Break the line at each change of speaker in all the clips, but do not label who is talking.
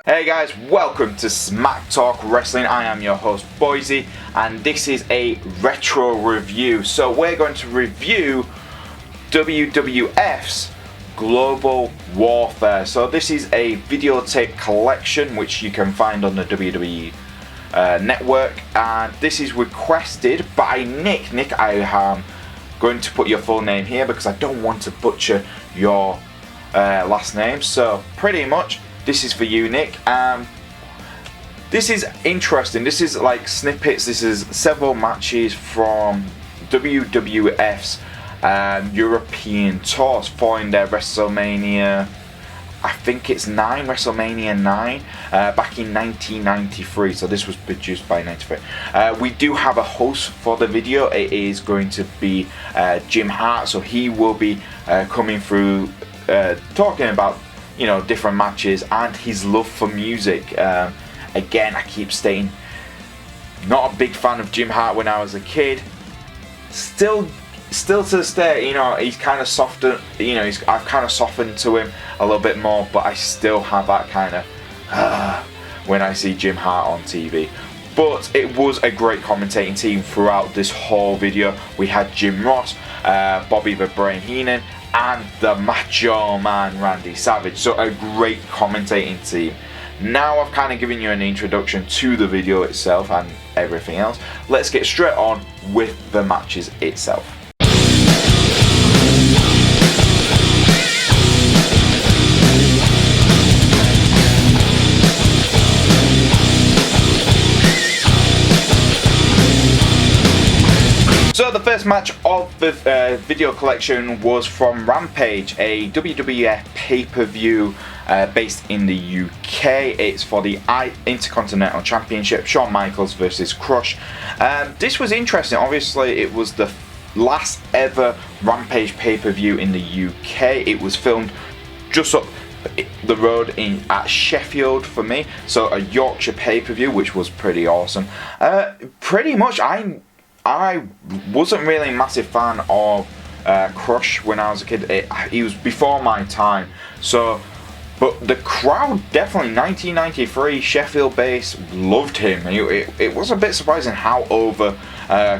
Hey guys, welcome to Smack Talk Wrestling. I am your host Boyze, and this is a retro review. So we're going to review WWF's Global Warfare. So this is a videotape collection which you can find on the WWE network, and this is requested by Nick. Nick, I am going to put your full name here because I don't want to butcher your last name. So pretty much this is for you, Nick. This is interesting. This is like snippets. This is several matches from WWF's European tours following their WrestleMania. I think it's WrestleMania 9, back in 1993. So this was produced by 93. We do have a host for the video. It is going to be Jim Hart. So he will be coming through, talking about different matches and his love for music. Again, I keep stating, not a big fan of Jim Hart when I was a kid. Still to this day, he's kind of softer. I've kind of softened to him a little bit more, but I still have that kind of when I see Jim Hart on TV. But it was a great commentating team throughout this whole video. We had Jim Ross, Bobby the Brain Heenan, and the Macho Man Randy Savage. So a great commentating team. Now I've kind of given you an introduction to the video itself and everything else. Let's get straight on with the matches itself. So the first match of the video collection was from Rampage, a WWF pay-per-view based in the UK. It's for the Intercontinental Championship, Shawn Michaels versus Crush. This was interesting. Obviously, it was the last ever Rampage pay-per-view in the UK. It was filmed just up the road at Sheffield for me, so a Yorkshire pay-per-view, which was pretty awesome. Pretty much, I wasn't really a massive fan of Crush when I was a kid. He was before my time. But the crowd, definitely 1993 Sheffield base, loved him. It was a bit surprising how over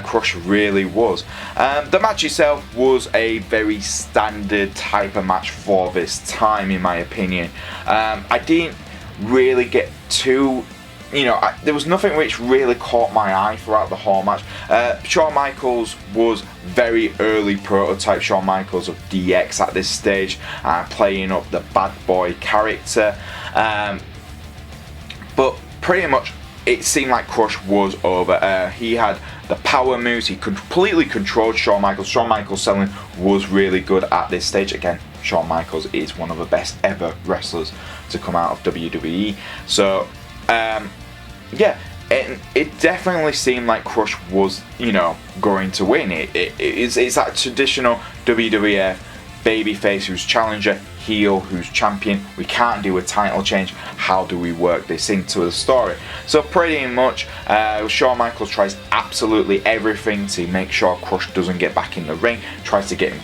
Crush really was. The match itself was a very standard type of match for this time, in my opinion. I didn't really get too... there was nothing which really caught my eye throughout the whole match. Shawn Michaels was very early prototype Shawn Michaels of DX at this stage, playing up the bad boy character. But pretty much it seemed like Crush was over. He had the power moves. He completely controlled Shawn Michaels. Shawn Michaels' selling was really good at this stage. Again, Shawn Michaels is one of the best ever wrestlers to come out of WWE. So yeah, it definitely seemed like Crush was, going to win. It's that traditional WWF babyface who's challenger, heel who's champion. We can't do a title change. How do we work this into the story? So pretty much, Shawn Michaels tries absolutely everything to make sure Crush doesn't get back in the ring. Tries to get him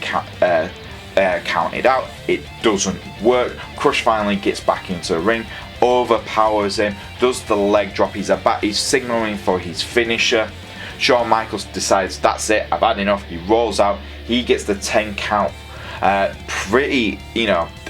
counted out. It doesn't work. Crush finally gets back into the ring, overpowers him, does the leg drop. He's signaling for his finisher. Shawn Michaels decides, that's it, I've had enough. He rolls out, he gets the 10 count. Pretty,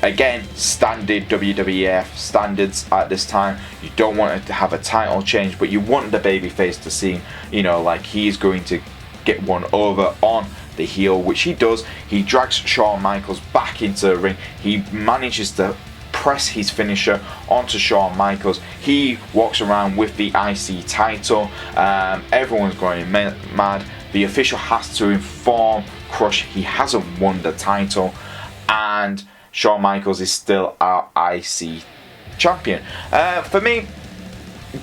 again, standard WWF standards at this time. You don't want it to have a title change, but you want the babyface to seem, like he's going to get one over on the heel, which he does. He drags Shawn Michaels back into the ring. He manages to press his finisher onto Shawn Michaels. He walks around with the IC title. Everyone's going mad. The official has to inform Crush he hasn't won the title, and Shawn Michaels is still our IC champion. For me,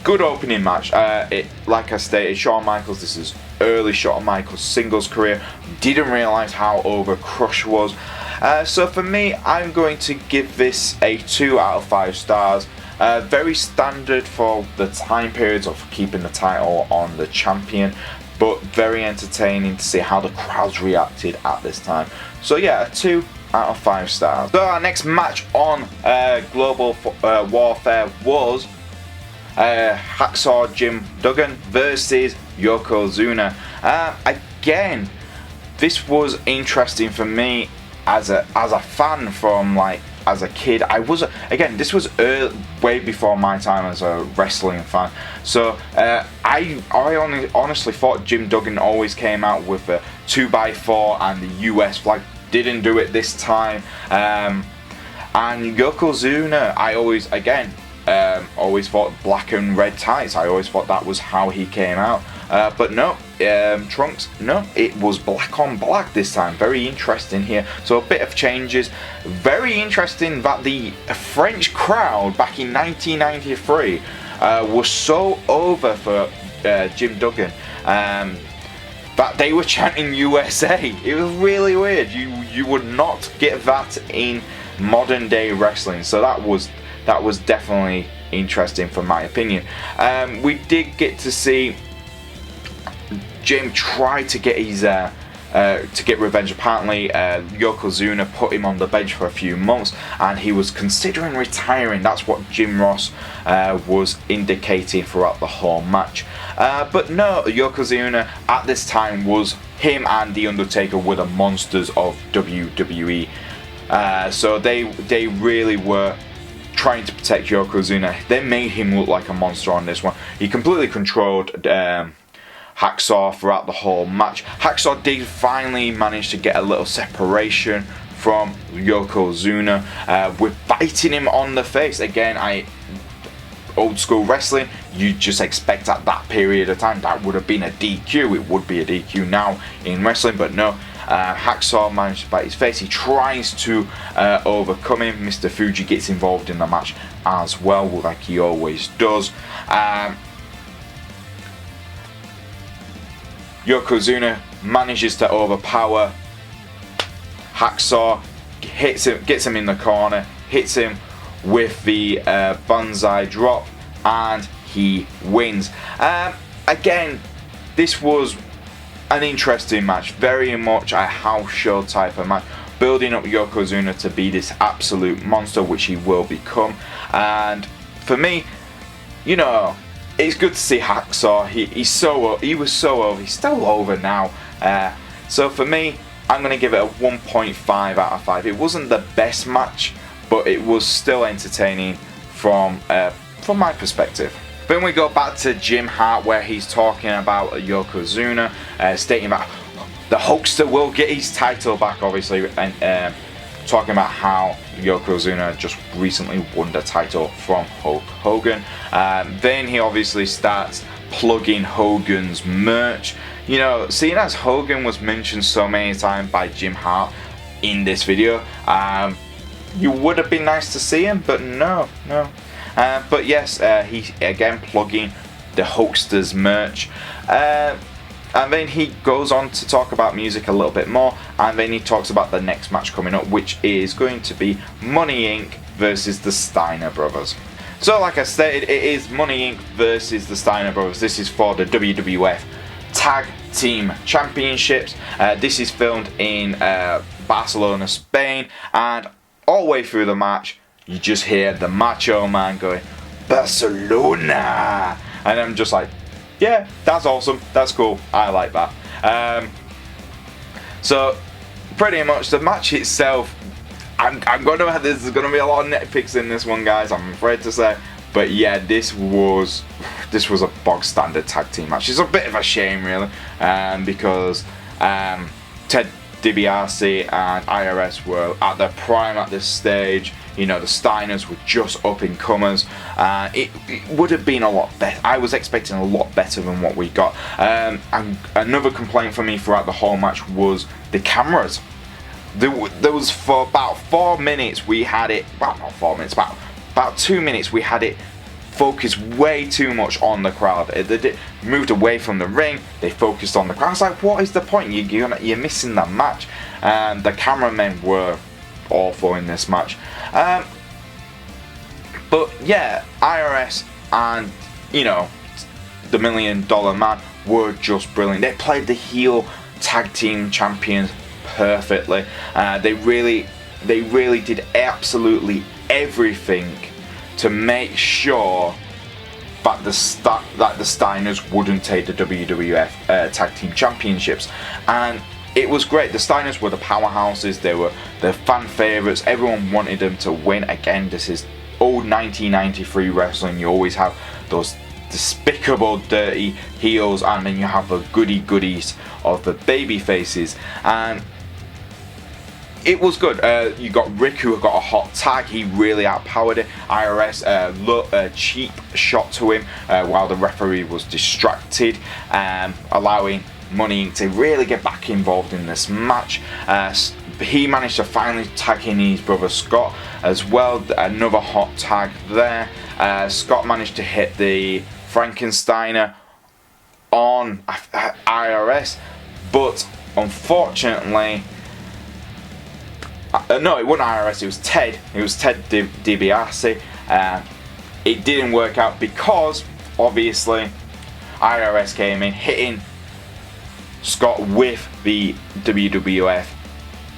good opening match. Like I stated, Shawn Michaels, this is early Shawn Michaels singles career. Didn't realise how over Crush was. So for me, I'm going to give this a 2 out of 5 stars. Very standard for the time periods of keeping the title on the champion, but very entertaining to see how the crowds reacted at this time. So yeah, a 2 out of 5 stars. So our next match on Global Warfare was Hacksaw Jim Duggan versus Yokozuna. Again, this was interesting for me as a fan from as a kid. This was way before my time as a wrestling fan. So I honestly thought Jim Duggan always came out with a 2x4 and the US flag. Didn't do it this time. And Yokozuna, I always thought black and red tights. I always thought that was how he came out. But no, trunks, no, it was black on black this time. Very interesting here. So a bit of changes. Very interesting that the French crowd back in 1993 was so over for Jim Duggan that they were chanting USA. It was really weird. You would not get that in modern day wrestling. So that was definitely interesting from my opinion. We did get to see Jim try to get his to get revenge. Apparently Yokozuna put him on the bench for a few months and he was considering retiring. That's what Jim Ross was indicating throughout the whole match. But no, Yokozuna at this time was him and the Undertaker were the monsters of WWE. So they really were trying to protect Yokozuna. They made him look like a monster on this one. He completely controlled Hacksaw throughout the whole match. Hacksaw did finally manage to get a little separation from Yokozuna with biting him on the face. Again, old school wrestling, you just expect at that period of time that would have been a DQ. It would be a DQ now in wrestling, but no. Hacksaw managed to bite his face. He tries to overcome him. Mr. Fuji gets involved in the match as well, like he always does. Yokozuna manages to overpower Hacksaw, gets him in the corner, hits him with the banzai drop, and he wins. Again, this was an interesting match, very much a house show type of match, building up Yokozuna to be this absolute monster, which he will become. And for me, you know, it's good to see Hacksaw. He was so over. He's still over now. So for me, I'm going to give it a 1.5 out of 5. It wasn't the best match, but it was still entertaining from my perspective. Then we go back to Jim Hart, where he's talking about Yokozuna, stating that the Hulkster will get his title back, obviously, and talking about how Yokozuna just recently won the title from Hulk Hogan. Then he obviously starts plugging Hogan's merch. You know, seeing as Hogan was mentioned so many times by Jim Hart in this video, you would have been nice to see him, but no. But yes, he's again plugging the Hulkster's merch. And then he goes on to talk about music a little bit more, and then he talks about the next match coming up, which is going to be Money Inc. versus the Steiner Brothers. So like I stated, it is Money Inc. versus the Steiner Brothers. This is for the WWF Tag Team Championships. This is filmed in Barcelona, Spain, and all the way through the match, you just hear the Macho Man going, Barcelona! And I'm just like, yeah, that's awesome, that's cool, I like that. So pretty much the match itself, there's going to be a lot of nitpicks in this one, guys, I'm afraid to say. But yeah, this was a bog standard tag team match. It's a bit of a shame, really, because Ted DiBiase and IRS were at their prime at this stage. You know, the Steiners were just up and comers. It would have been a lot better. I was expecting a lot better than what we got. And another complaint for me throughout the whole match was the cameras. There was for about 4 minutes we had it. Well, not 4 minutes. About 2 minutes we had it focused way too much on the crowd. They moved away from the ring. They focused on the crowd. I was like, what is the point? You're missing that match. And the cameramen were awful in this match. But yeah, IRS and, you know, the $1 Million Man were just brilliant. They played the heel tag team champions perfectly. They really they really did absolutely everything to make sure that the Steiners wouldn't take the WWF Tag Team Championships. And it was great. The Steiners were the powerhouses. They were the fan favorites. Everyone wanted them to win. Again, this is old 1993 wrestling. You always have those despicable, dirty heels, and then you have the goodies of the baby faces. And it was good. You got Rick, who got a hot tag. He really outpowered it. IRS a cheap shot to him while the referee was distracted, allowing Money Inc. to really get back involved in this match. He managed to finally tag in his brother Scott as well. Another hot tag there. Scott managed to hit the Frankensteiner on IRS, but unfortunately, no, it wasn't IRS, it was Ted. It was Ted DiBiase. It didn't work out because, obviously, IRS came in, hitting Scott with the WWF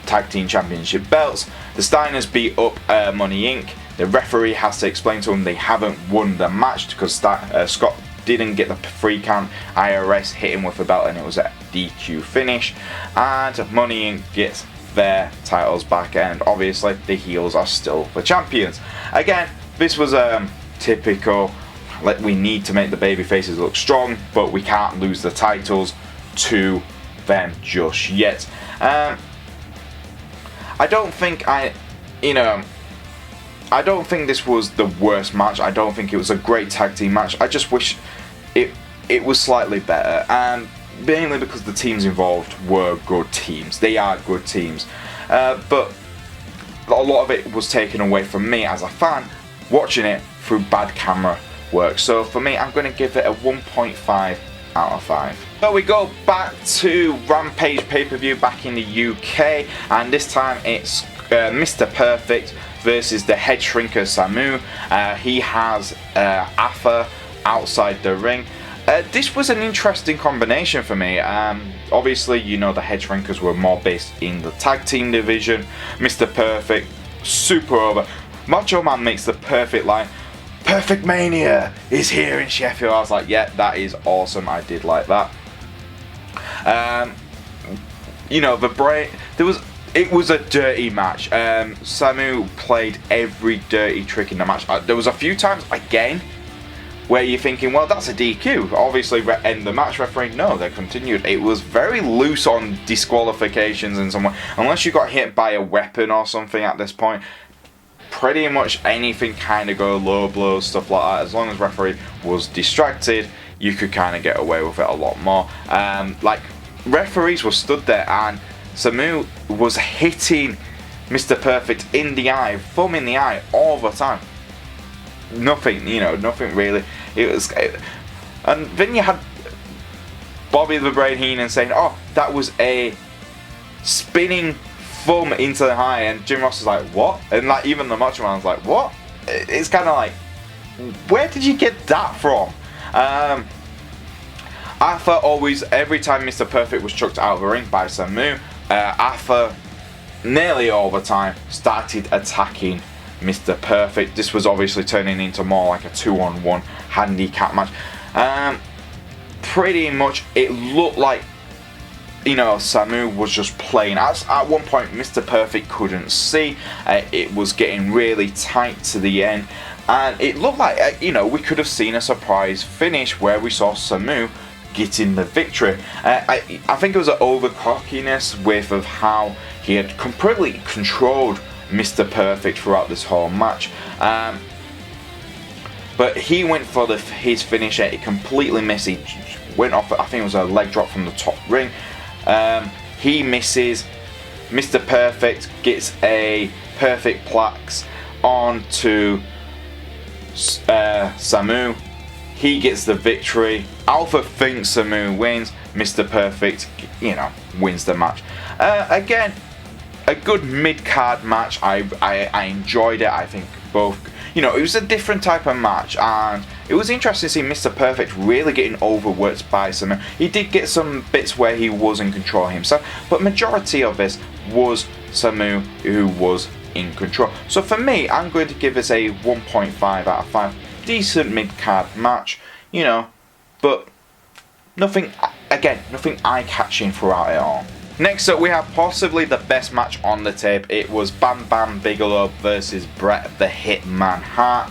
Tag Team Championship belts. The Steiners beat up Money Inc. The referee has to explain to them they haven't won the match because Scott didn't get the free count. IRS hit him with the belt and it was a DQ finish. And Money Inc. gets their titles back, and obviously the heels are still the champions. Again, this was typical, like, we need to make the baby faces look strong, but we can't lose the titles to them just yet. I don't think I don't think this was the worst match. I don't think it was a great tag team match. I just wish it was slightly better, and mainly because the teams involved were good teams. They are good teams, but a lot of it was taken away from me as a fan watching it through bad camera work. So for me, I'm going to give it a 1.5 out of 5. So we go back to Rampage pay-per-view back in the UK, and this time it's Mr. Perfect versus the Headshrinker Samu. He has Afa outside the ring. This was an interesting combination for me. Obviously, you know, the Headshrinkers were more based in the tag team division. Mr. Perfect, super over. Macho Man makes the perfect line, "Perfect Mania is here in Sheffield." I was like, yeah, that is awesome. I did like that. You know, the Bret, it was a dirty match. Samu played every dirty trick in the match. There was a few times, again, where you're thinking, well, that's a DQ. Obviously, end the match referee. No, they continued. It was very loose on disqualifications and somewhere. Unless you got hit by a weapon or something at this point, pretty much anything kind of go, low blows, stuff like that. As long as referee was distracted, you could kind of get away with it a lot more. Like, referees were stood there and Samu was hitting Mr. Perfect in the eye, thumb in the eye all the time. Nothing, you know, nothing really. It was, and then you had Bobby the Brain Heenan saying, "Oh, that was a spinning thumb into the eye," and Jim Ross was like, "What?" And like even the Macho Man was like, "What?" It's kind of like, where did you get that from? Afa always, every time Mr. Perfect was chucked out of the ring by Samu, Afa nearly all the time started attacking Mr. Perfect. This was obviously turning into more like a 2-on-1 handicap match. Pretty much it looked like, you know, Samu was just playing. At one point, Mr. Perfect couldn't see. It was getting really tight to the end, and it looked like, you know, we could have seen a surprise finish where we saw Samu getting the victory. I think it was an over-cockiness with of how he had completely controlled Mr. Perfect throughout this whole match. But he went for his finisher. It completely missed. He went off, I think it was a leg drop from the top ring. He misses. Mr. Perfect gets a perfect plex onto Samu. He gets the victory. Alpha thinks Samu wins. Mr. Perfect, you know, wins the match. Again, a good mid-card match. I enjoyed it. I think both, you know, it was a different type of match, and it was interesting to see Mr. Perfect really getting overworked by Samu. He did get some bits where he was in control himself, but majority of this was Samu who was in control. So for me, I'm going to give this a 1.5 out of 5. Decent mid-card match, you know, but nothing eye-catching throughout it all. Next up, we have possibly the best match on the tape. It was Bam Bam Bigelow versus Bret the Hitman Hart.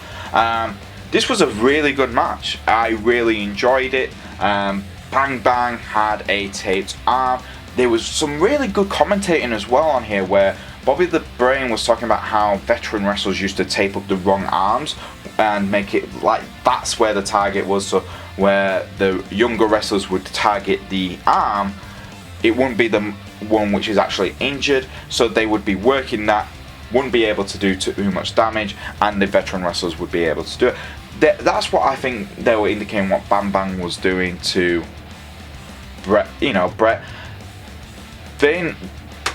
This was a really good match. I really enjoyed it. Bang Bang had a taped arm. There was some really good commentating as well on here, where Bobby the Brain was talking about how veteran wrestlers used to tape up the wrong arms and make it like that's where the target was. So where the younger wrestlers would target the arm, it wouldn't be the one which is actually injured. So they would be working that, wouldn't be able to do too much damage, and the veteran wrestlers would be able to do it. That's what I think they were indicating what Bam Bam was doing to Bret. You know, Bret. Then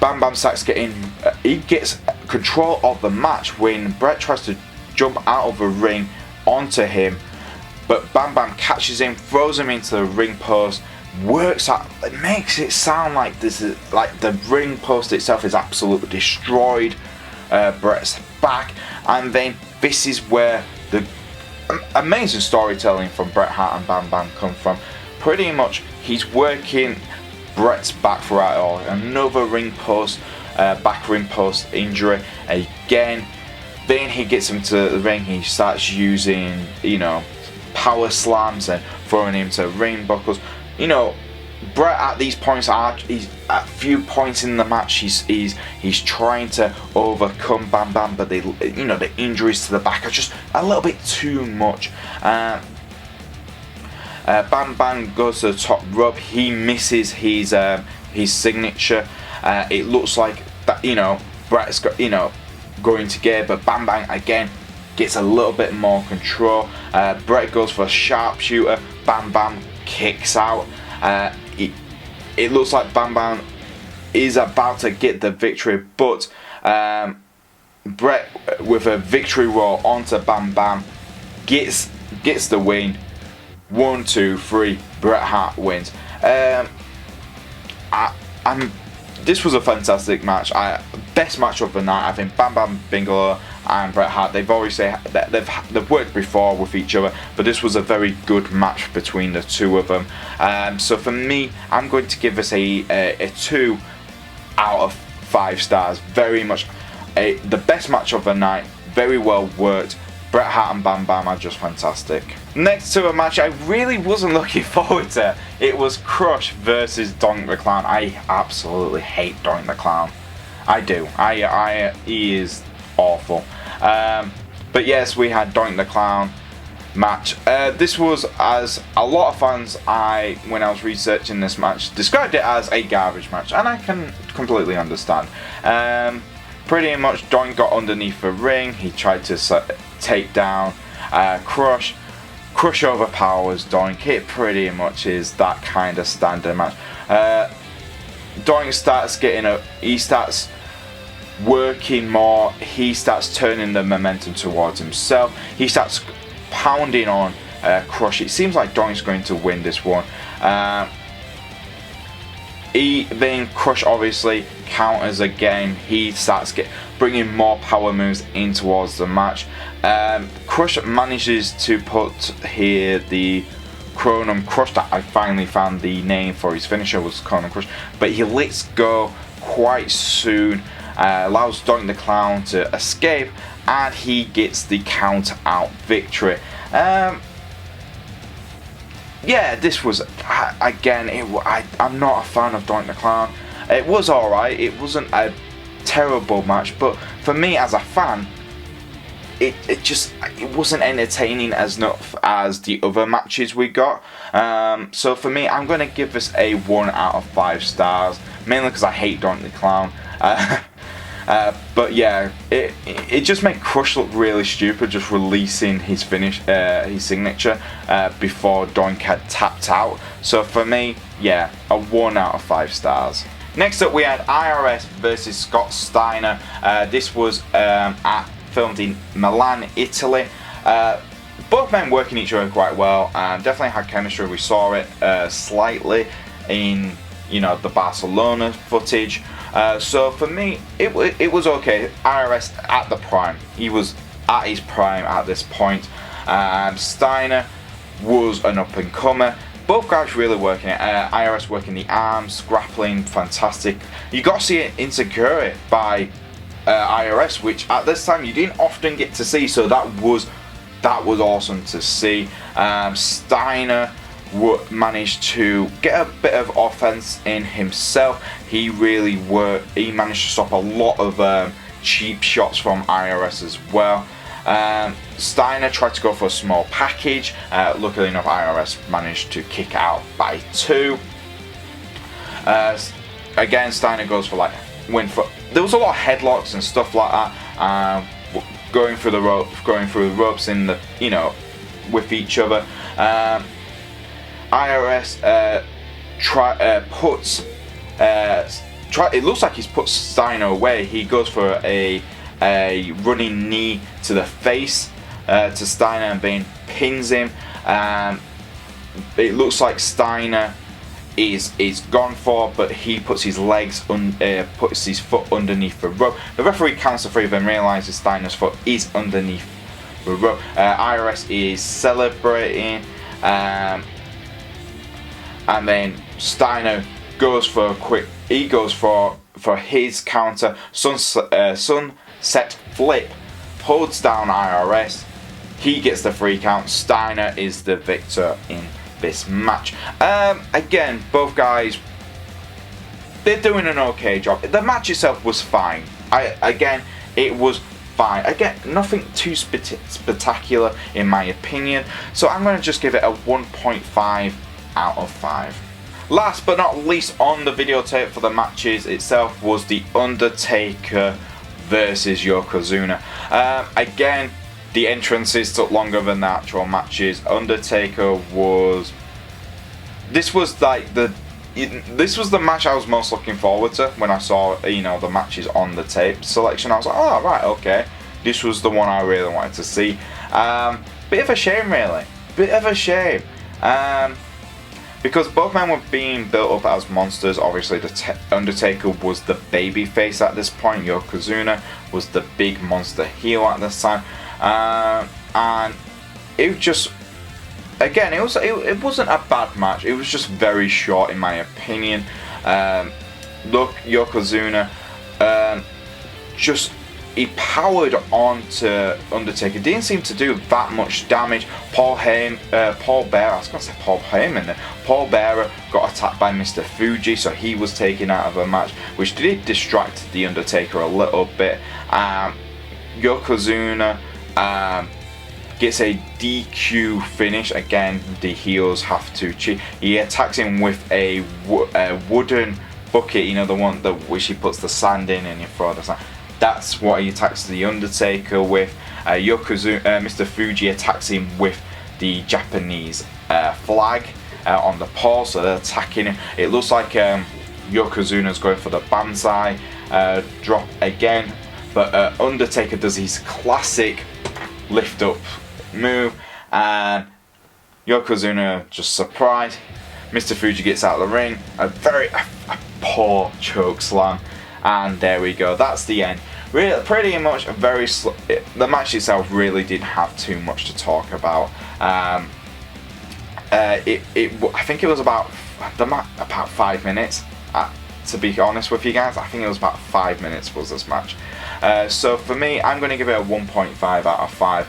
Bam Bam starts he gets control of the match when Bret tries to jump out of the ring onto him, but Bam Bam catches him, throws him into the ring post, works out, it makes it sound like this is like the ring post itself is absolutely destroyed Bret's back, and then this is where the amazing storytelling from Bret Hart and Bam Bam come from. Pretty much he's working Bret's back throughout it all. Another ring post, back ring post injury again. Then he gets him to the ring. He starts using, you know, power slams and throwing him to ring buckles. You know, Bret at these points he's at few points in the match he's trying to overcome Bam Bam, but the injuries to the back are just a little bit too much. Bam Bam goes to the top rope. He misses his signature. It looks like that, you know, Bret's got, you know, going to get, but Bam Bam again gets a little bit more control. Bret goes for a sharpshooter. Bam Bam kicks out. It looks like Bam Bam is about to get the victory, but Bret with a victory roll onto Bam Bam gets the win. 1, 2, 3. Bret Hart wins. This was a fantastic match. Best match of the night. I think Bam Bam Bigelow and Bret Hart, they've worked before with each other, but this was a very good match between the two of them. So for me, I'm going to give this a 2 out of 5 stars. Very much the best match of the night. Very well worked. Bret Hart and Bam Bam are just fantastic. Next to a match I really wasn't looking forward to. It was Crush versus Doink the Clown. I absolutely hate Doink the Clown. I do. He is awful. But yes, we had Doink the Clown match. This was, as a lot of fans, when I was researching this match, described it as a garbage match, and I can completely understand. Pretty much Doink got underneath the ring. He tried to take down Crush. Crush overpowers Doink. It pretty much is that kind of standard match. Doink starts he starts working more. He starts turning the momentum towards himself. He starts pounding on Crush. It seems like Doink's going to win this one. Then Crush obviously counters again. He starts bringing more power moves in towards the match. Crush manages to put here the Chronom Crush. That I finally found the name for his finisher was Chronom Crush, but he lets go quite soon. Allows Doink the Clown to escape, and he gets the count out victory. Yeah, this was again. I'm not a fan of Doink the Clown. It was alright. It wasn't a terrible match, but for me as a fan, it wasn't entertaining as enough as the other matches we got. So for me, I'm going to give this a 1 out of 5 stars, mainly because I hate Doink the Clown. But yeah, it just made Crush look really stupid, just releasing his his signature before Doink had tapped out. So for me, yeah, a 1 out of 5 stars. Next up, we had IRS versus Scott Steiner. This was filmed in Milan, Italy. Both men working each other quite well, and definitely had chemistry. We saw it slightly in the Barcelona footage. So for me, it was okay. IRS at the prime. He was at his prime at this point. Steiner was an up and comer. Both guys really working it. IRS working the arms, grappling, fantastic. You got to see it insecure by IRS, which at this time you didn't often get to see. So that was awesome to see. Steiner managed to get a bit of offense in himself. He managed to stop a lot of cheap shots from IRS as well. Steiner tried to go for a small package. Luckily enough, IRS managed to kick out by 2. Again, Steiner goes for there was a lot of headlocks and stuff like that. Going through the ropes in the, with each other. IRS it looks like he's put Steiner away. He goes for a running knee to the face to Steiner, and Bane pins him. It looks like Steiner is gone for, but he puts his puts his foot underneath the rope. The referee counts the 3, then realizes Steiner's foot is underneath the rope. IRS is celebrating, and then Steiner goes for a quick. He goes for his counter. Sunset flip, holds down IRS. He gets the 3 count. Steiner is the victor in this match. Again, both guys, they're doing an okay job. The match itself was fine. It was fine. Again, nothing too spectacular in my opinion. So I'm going to just give it a 1.5 out of 5. Last but not least on the videotape for the matches itself was the Undertaker versus Yokozuna. Again, the entrances took longer than the actual matches. Undertaker was. This was the match I was most looking forward to when I saw the matches on the tape selection. I was like, oh right, okay, this was the one I really wanted to see. Bit of a shame, really. Bit of a shame. Because both men were being built up as monsters. Obviously, the Undertaker was the baby face at this point. Yokozuna was the big monster heel at this time. And it just, again, it wasn't a bad match. It was just very short in my opinion. Look, Yokozuna, he powered on to Undertaker. Didn't seem to do that much damage. Paul Bearer got attacked by Mr. Fuji, so he was taken out of the match, which did distract the Undertaker a little bit. Yokozuna gets a DQ finish. Again, the heels have to cheat. He attacks him with a wooden bucket, the one which he puts the sand in and you throw the sand. That's what he attacks the Undertaker with. Mr. Fuji attacks him with the Japanese flag on the pole, so they're attacking him. It looks like Yokozuna's going for the Banzai drop again, but Undertaker does his classic lift up move, and Yokozuna just surprised. Mr. Fuji gets out of the ring, a poor choke slam, and there we go. That's the end. Really, pretty much a very the match itself really didn't have too much to talk about. I think it was about 5 minutes. To be honest with you guys, I think it was about 5 minutes was this match. So for me, I'm going to give it a 1.5 out of 5.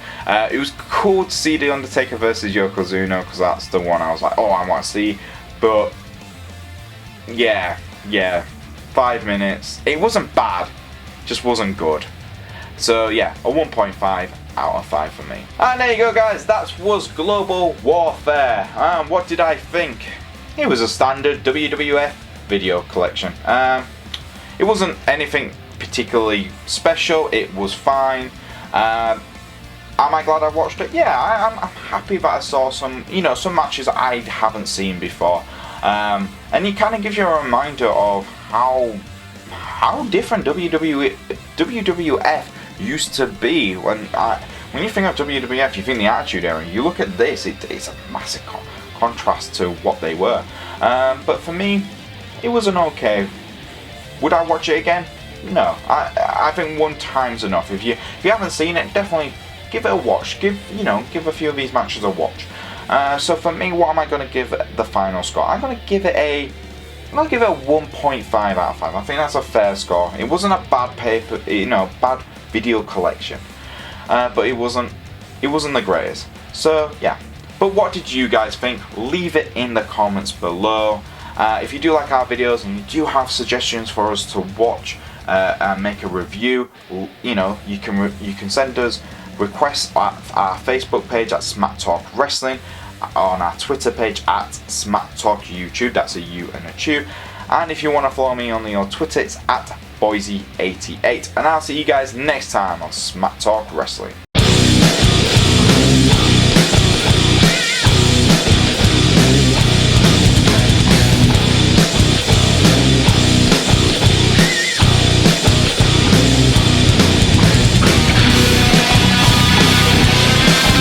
It was cool to see the Undertaker versus Yokozuna, because that's the one I was like, oh, I want to see. But yeah, 5 minutes. It wasn't bad, just wasn't good. So yeah, a 1.5 out of 5 for me. And there you go, guys. That was Global Warfare. What did I think? It was a standard WWF video collection. It wasn't anything particularly special. It was fine. Am I glad I watched it? Yeah, I'm happy that I saw some matches I haven't seen before. And it kind of gives you a reminder of how different WWF used to be. When you think of WWF, you think the Attitude Era. You look at this, it's a massive contrast to what they were. But for me, it was an okay Would I watch it again? No. I think one time's enough. If you haven't seen it, definitely give it a watch. Give a few of these matches a watch. So for me, what am I going to give the final score? I'm going to give it a 1.5 out of 5. I think that's a fair score. It wasn't a bad bad video collection, but it wasn't the greatest. So yeah. But what did you guys think? Leave it in the comments below. If you do like our videos and you do have suggestions for us to watch and make a review, you can send us requests at our Facebook page at Smack Talk Wrestling, on our Twitter page at Smack Talk YouTube, that's a U and a Q, and if you want to follow me on your Twitter, it's at Boyze88, and I'll see you guys next time on Smack Talk Wrestling.